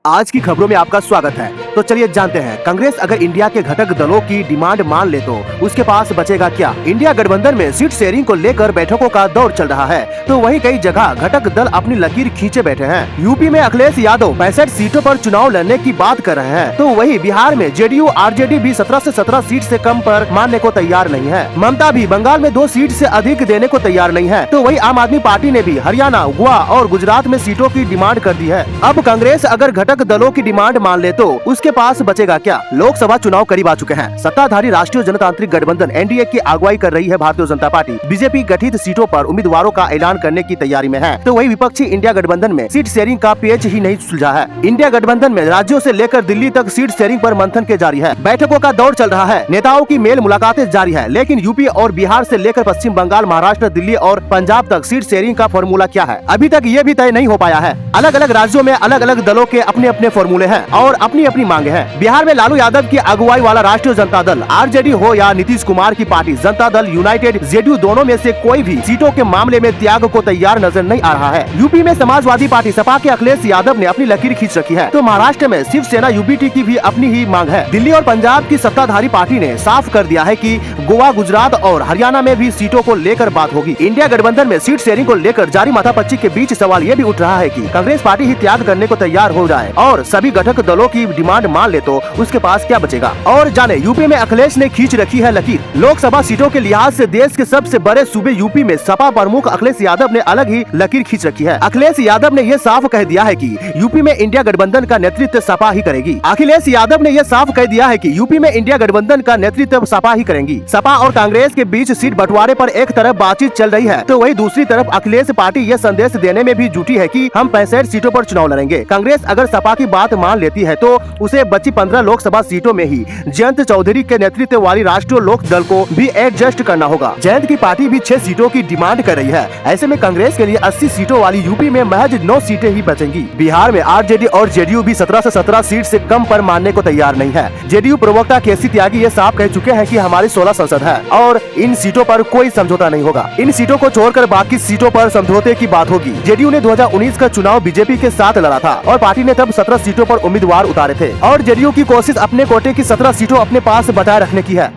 आज की खबरों में आपका स्वागत है। तो चलिए जानते हैं, कांग्रेस अगर इंडिया के घटक दलों की डिमांड मान ले तो उसके पास बचेगा क्या। इंडिया गठबंधन में सीट शेयरिंग को लेकर बैठकों का दौर चल रहा है, तो वहीं कई जगह घटक दल अपनी लकीर खींचे बैठे हैं। यूपी में अखिलेश यादव 65 सीटों पर चुनाव लड़ने की बात कर रहे हैं, तो वहीं बिहार में जेडीयू आरजेडी भी 17 से 17 सीट से कम पर मानने को तैयार नहीं है। ममता भी बंगाल में 2 सीट से अधिक देने को तैयार नहीं है, तो वहीं आम आदमी पार्टी ने भी हरियाणा, गोवा और गुजरात में सीटों की डिमांड कर दी है। अब कांग्रेस अगर घटक दलों की डिमांड मान ले तो उसके पास बचेगा क्या। लोकसभा चुनाव करीब आ चुके हैं। सत्ताधारी राष्ट्रीय जनतांत्रिक गठबंधन एनडीए की अगुवाई कर रही है भारतीय जनता पार्टी। बीजेपी गठित सीटों पर उम्मीदवारों का ऐलान करने की तैयारी में है, तो वही विपक्षी इंडिया गठबंधन में सीट शेयरिंग का पेच ही नहीं सुलझा है। इंडिया गठबंधन में राज्यों से लेकर दिल्ली तक सीट शेयरिंग पर मंथन के जारी है। बैठकों का दौर चल रहा है, नेताओं की मेल मुलाकातें जारी है, लेकिन यूपी और बिहार से लेकर पश्चिम बंगाल, महाराष्ट्र, दिल्ली और पंजाब तक सीट शेयरिंग का फॉर्मूला क्या है, अभी तक ये भी तय नहीं हो पाया है। अलग अलग राज्यों में अलग अलग दलों के अपने अपने फॉर्मूले हैं और अपनी अपनी मांगे हैं। बिहार में लालू यादव की अगुवाई वाला राष्ट्रीय जनता दल आरजेडी हो या नीतीश कुमार की party Janata Dal United JDU, दोनों में से कोई भी सीटों के मामले में त्याग को तैयार नजर नहीं आ रहा है। यूपी में समाजवादी पार्टी सपा के अखिलेश यादव ने अपनी लकीर खींच रखी है, तो महाराष्ट्र में शिवसेना यूबीटी की भी अपनी ही मांग है। दिल्ली और पंजाब की सत्ताधारी पार्टी ने साफ कर दिया है कि गोवा, गुजरात और हरियाणा में भी सीटों को लेकर बात होगी। इंडिया गठबंधन में सीट शेयरिंग को लेकर जारी माथापच्ची के बीच सवाल ये भी उठ रहा है कि कांग्रेस पार्टी ही त्याग करने को तैयार हो जाए और सभी घटक दलों की डिमांड मान ले तो उसके पास क्या बचेगा। और जाने यूपी में अखिलेश ने खींच रखी है लकीर। लोकसभा सीटों के लिहाज से देश के सबसे बड़े सूबे यूपी में सपा प्रमुख अखिलेश यादव ने अलग ही लकीर खींच रखी है। अखिलेश यादव ने यह साफ कह दिया है कि यूपी में इंडिया गठबंधन का नेतृत्व सपा ही करेगी। अखिलेश यादव ने यह साफ कह दिया है कि यूपी में इंडिया गठबंधन का नेतृत्व सपा ही करेंगी। सपा और कांग्रेस के बीच सीट बंटवारे पर एक तरफ बातचीत चल रही है, तो वही दूसरी तरफ अखिलेश पार्टी यह संदेश देने में भी जुटी है कि हम 65 सीटों पर चुनाव लड़ेंगे। कांग्रेस अगर सपा की बात मान लेती है तो उसे बची 15 लोकसभा सीटों में ही जयंत चौधरी के नेतृत्व वाली राष्ट्रीय लोक दल को भी एडजस्ट करना होगा। जयंत की पार्टी भी 6 सीटों की डिमांड कर रही है। ऐसे में कांग्रेस के लिए 80 सीटों वाली यूपी में महज 9 सीटें ही बचेंगी। बिहार में आरजेडी और जेडीयू भी 17 से 17 सीट से कम पर मानने को तैयार नहीं है। जेडीयू प्रवक्ता केसी त्यागी ये साफ कह चुके हैं कि हमारी 16 संसद है और इन सीटों पर कोई समझौता नहीं होगा। इन सीटों को छोड़कर बाकी सीटों पर समझौते की बात होगी। जेडीयू ने 2019 का चुनाव बीजेपी के साथ लड़ा था और पार्टी ने तब 17 सीटों पर उम्मीदवार उतारे थे और जेडीयू की कोशिश अपने कोटे की 17 सीटों अपने पास बचाए रखने की है।